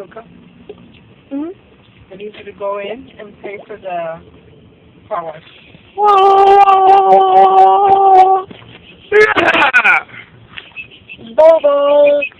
Luca, Mhm. I need you to go in and pay for the car wash. Bye bye.